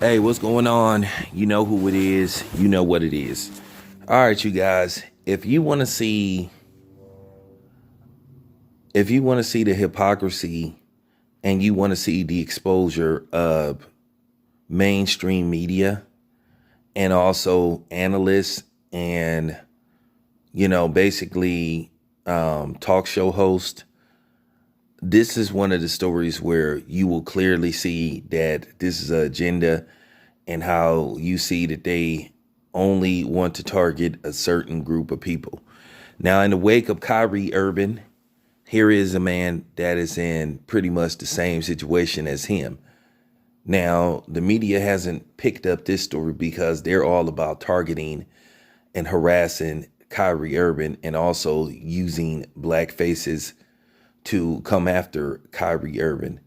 Hey, what's going on? You know who it is. You know what it is. All right, you guys. If you want to see the hypocrisy and you want to see the exposure of mainstream media and also analysts and basically talk show hosts, this is one of the stories where you will clearly see that this is an agenda and how you see that they only want to target a certain group of people. Now, in the wake of Kyrie Irving, here is a man that is in pretty much the same situation as him. Now, the media hasn't picked up this story because they're all about targeting and harassing Kyrie Irving and also using black faces to come after Kyrie Irving.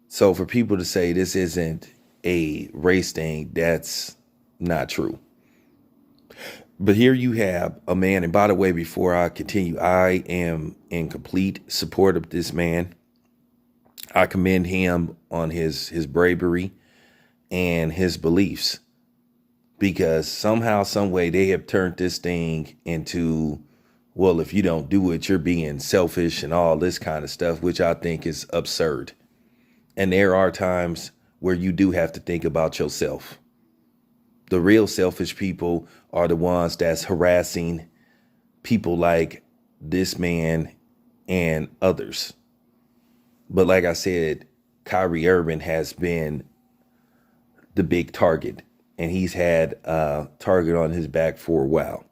So for people to say this isn't a race thing, that's not true. But here you have a man, and by the way, before I continue, I am in complete support of this man. I commend him on his bravery and his beliefs, because somehow, some way, they have turned this thing into, well, if you don't do it, you're being selfish and all this kind of stuff, which I think is absurd. And there are times where you do have to think about yourself. The real selfish people are the ones that's harassing people like this man and others. But like I said, Kyrie Irving has been the big target, and he's had a target on his back for a while.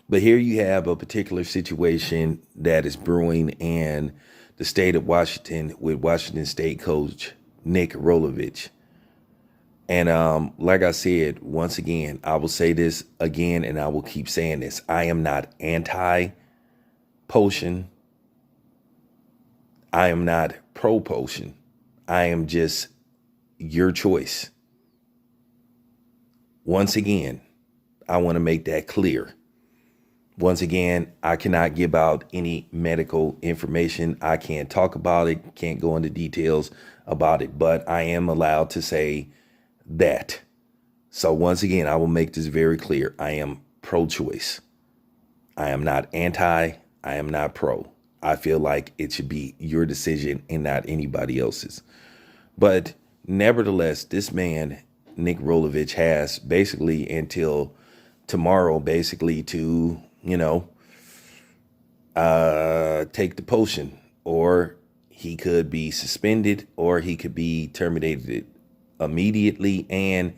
But here you have a particular situation that is brewing in the state of Washington with Washington State coach Nick Rolovich. And like I said, once again, I will say this again, and I will keep saying this. I am not anti-potion. I am not pro-potion. I am just your choice. Once again, I want to make that clear. Once again, I cannot give out any medical information. I can't talk about it, can't go into details about it, but I am allowed to say that. So once again, I will make this very clear. I am pro-choice. I am not anti. I am not pro. I feel like it should be your decision and not anybody else's. But nevertheless, this man, Nick Rolovich, has basically until tomorrow, basically to, take the potion, or he could be suspended, or he could be terminated immediately, and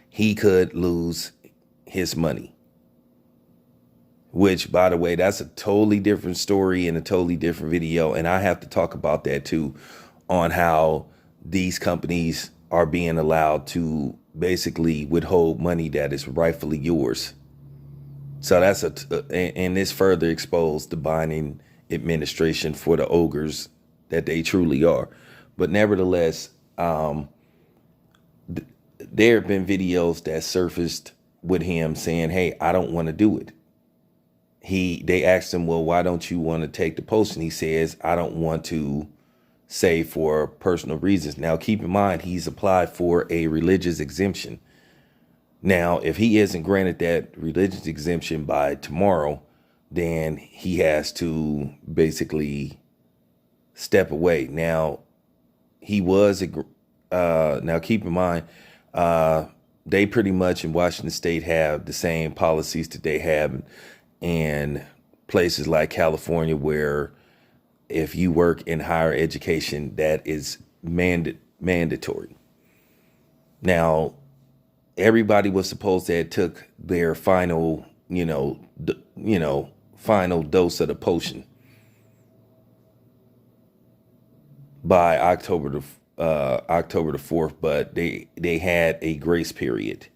he could lose his money. Which, by the way, that's a totally different story and a totally different video. And I have to talk about that too, on how these companies are being allowed to basically withhold money that is rightfully yours. So that's and this further exposed the Biden administration for the ogres that they truly are. But nevertheless, there have been videos that surfaced with him saying, hey, I don't want to do it. They asked him, well, why don't you want to take the post? And he says, I don't want to, say, for personal reasons. Now, keep in mind, he's applied for a religious exemption. Now, if he isn't granted that religious exemption by tomorrow, then he has to basically step away. Now, now keep in mind, they pretty much in Washington State have the same policies that they have in places like California, where if you work in higher education, that is mandatory. Now, everybody was supposed to have took their final, final dose of the potion by October the 4th, but they had a grace period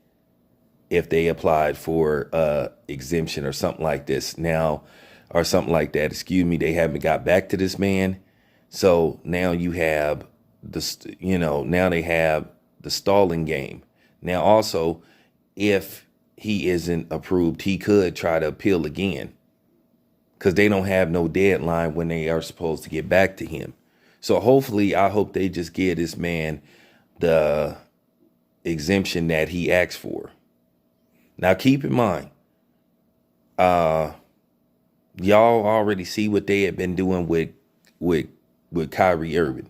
if they applied for exemption or something like this now, or something like that. Excuse me. They haven't got back to this man. So now you have now they have the stalling game. Now, also, if he isn't approved, he could try to appeal again, because they don't have no deadline when they are supposed to get back to him. So hopefully, I hope they just give this man the exemption that he asked for. Now, keep in mind, y'all already see what they have been doing with Kyrie Irving.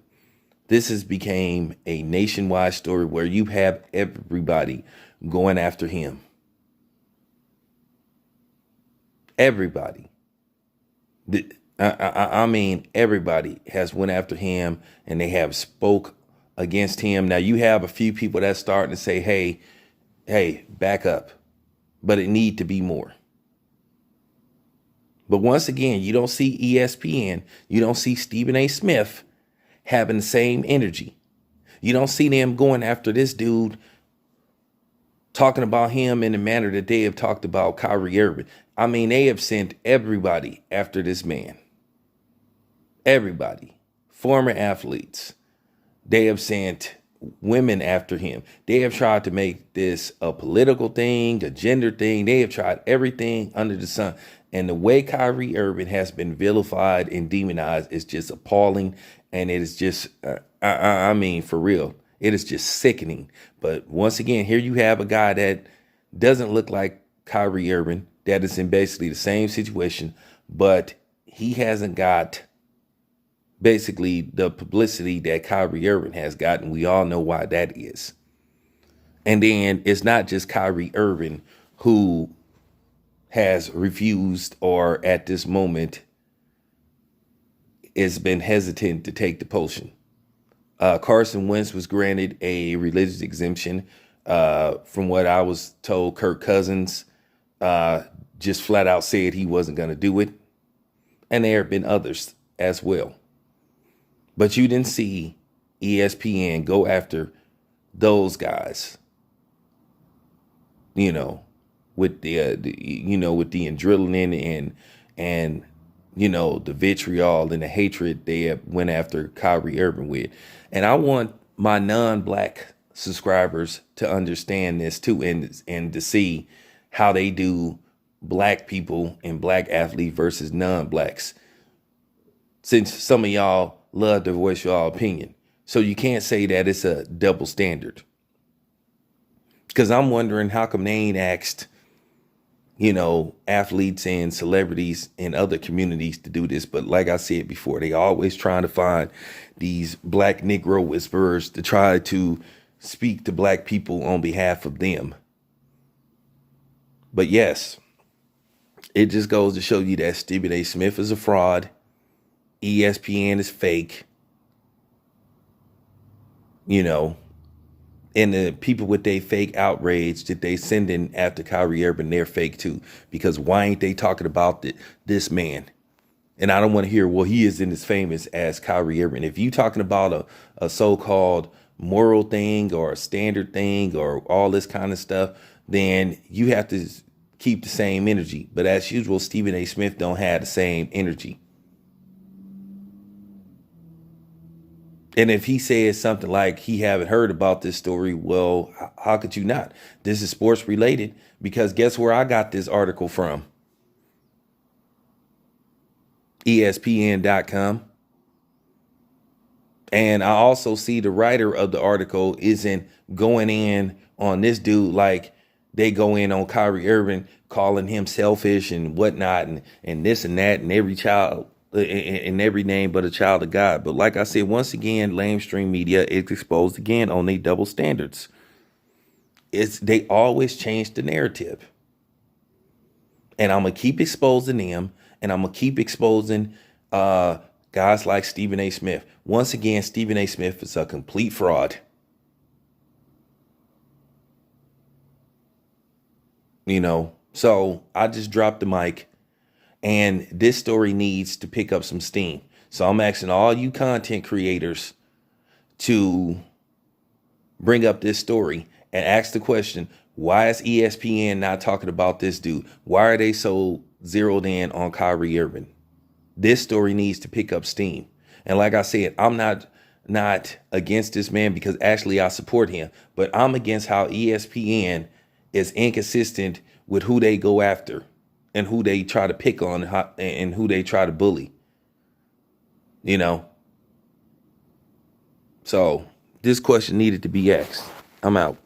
This has became a nationwide story where you have everybody going after him. Everybody. I mean, everybody has went after him and they have spoke against him. Now you have a few people that's starting to say, hey, back up. But it need to be more. But once again, you don't see ESPN. You don't see Stephen A. Smith having the same energy. You don't see them going after this dude, talking about him in the manner that they have talked about Kyrie Irving. I mean, they have sent everybody after this man. Everybody. Former athletes. They have sent women after him. They have tried to make this a political thing, a gender thing. They have tried everything under the sun. And the way Kyrie Irving has been vilified and demonized is just appalling. And it is just, I mean, for real, it is just sickening. But once again, here you have a guy that doesn't look like Kyrie Irving, that is in basically the same situation, but he hasn't got basically the publicity that Kyrie Irving has gotten. We all know why that is. And then it's not just Kyrie Irving who has refused or at this moment has been hesitant to take the potion. Carson Wentz was granted a religious exemption. From what I was told, Kirk Cousins just flat out said he wasn't going to do it. And there have been others as well. But you didn't see ESPN go after those guys, with the with the adrenaline and the vitriol and the hatred they have went after Kyrie Irving with. And I want my non-black subscribers to understand this too, and to see how they do black people and black athletes versus non-blacks. Since some of y'all love to voice your opinion. So you can't say that it's a double standard. Because I'm wondering how come they ain't asked, athletes and celebrities in other communities to do this. But like I said before, they always trying to find these black Negro whisperers to try to speak to black people on behalf of them. But yes, it just goes to show you that Stephen A. Smith is a fraud. ESPN is fake, and the people with their fake outrage that they send in after Kyrie Irving, they're fake too. Because why ain't they talking about this man? And I don't want to hear, well, he isn't as famous as Kyrie Irving. If you talking about a so-called moral thing or a standard thing or all this kind of stuff, then you have to keep the same energy. But as usual, Stephen A. Smith don't have the same energy. And if he says something like he haven't heard about this story, well, how could you not? This is sports related, because guess where I got this article from? ESPN.com. And I also see the writer of the article isn't going in on this dude like they go in on Kyrie Irving, calling him selfish and whatnot, and this and that, and every child in every name but a child of God. But like I said, once again, lamestream media is exposed again on their double standards. They always change the narrative. And I'm going to keep exposing them, and I'm going to keep exposing guys like Stephen A. Smith. Once again, Stephen A. Smith is a complete fraud. So I just dropped the mic. And this story needs to pick up some steam. So I'm asking all you content creators to bring up this story and ask the question, why is ESPN not talking about this dude? Why are they so zeroed in on Kyrie Irving? This story needs to pick up steam. And like I said, I'm not against this man, because actually I support him. But I'm against how ESPN is inconsistent with who they go after and who they try to pick on and who they try to bully. So this question needed to be asked. I'm out.